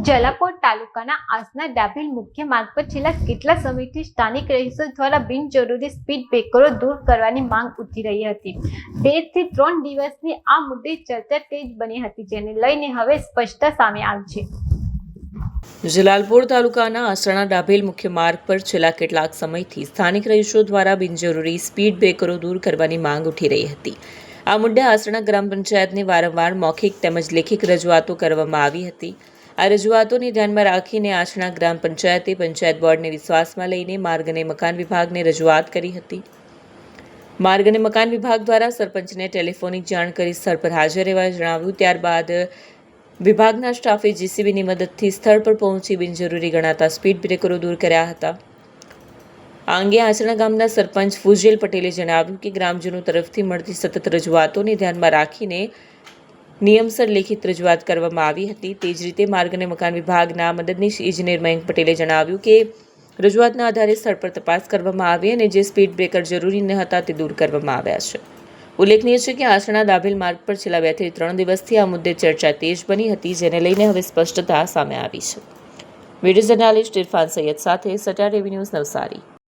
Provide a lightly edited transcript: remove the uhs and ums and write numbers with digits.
જલાપોર તાલુકાના આસના ડાભેલ મુખ્ય માર્ગ પર છેલ્લા કેટલા સમયથી સ્થાનિક રહીશો દ્વારા બિનજરૂરી સ્પીડ બ્રેકરો દૂર કરવાની માંગ ઉઠી રહી હતી। 2 થી 3 દિવસની આ મુદ્દે ચર્ચા તેજ બની હતી, જેને લઈને હવે સ્પષ્ટતા સામે આવી છે। જલાલપોર તાલુકાના આસણા ડાભેલ મુખ્ય માર્ગ પર છેલ્લા કેટલાક સમયથી સ્થાનિક રહીશો દ્વારા બિનજરૂરી સ્પીડ બ્રેકરો દૂર કરવાની માંગ ઉઠી રહી હતી। આ મુદ્દે આસણા ગ્રામ પંચાયતને વારંવાર મૌખિક તેમજ લેખિત રજૂઆતો કરવામાં આવી હતી। આ રજૂઆતોને ધ્યાનમાં રાખીને આસણા ગ્રામ પંચાયતે પંચાયત બોર્ડને વિશ્વાસમાં લઈને માર્ગ અને મકાન વિભાગને રજૂઆત કરી હતી। માર્ગ અને મકાન વિભાગ દ્વારા સરપંચને ટેલિફોનિક જાણ કરી સ્થળ પર હાજર રહેવા જણાવ્યું। ત્યારબાદ વિભાગના સ્ટાફે જેસીબીની મદદથી સ્થળ પર પહોંચી બિનજરૂરી ગણાતા સ્પીડ બ્રેકરો દૂર કર્યા હતા। આ અંગે આસણા ગામના સરપંચ ફુજેલ પટેલે જણાવ્યું કે ગ્રામજનો તરફથી મળતી સતત રજૂઆતોને ધ્યાનમાં રાખીને નિયમસર લેખિત રજૂઆત કરવામાં આવી હતી। તે જ રીતે માર્ગ અને મકાન વિભાગના મદદનીશ ઇજનેર મયંક પટેલે જણાવ્યું કે રજૂઆતના આધારે સ્થળ પર તપાસ કરવામાં આવી અને જે સ્પીડ બ્રેકર જરૂરી ન હતા તે દૂર કરવામાં આવ્યા છે। ઉલ્લેખનીય છે કે આસણા ડાભેલ માર્ગ પર છેલ્લા 2 થી 3 દિવસથી આ મુદ્દે ચર્ચા તેજ બની હતી, જેને લઈને હવે સ્પષ્ટતા સામે આવી છે। વિડીયો જર્નાલિસ્ટ ઇરફાન સૈયદ સાથે સટાર ટીવી ન્યૂઝ નવસારી।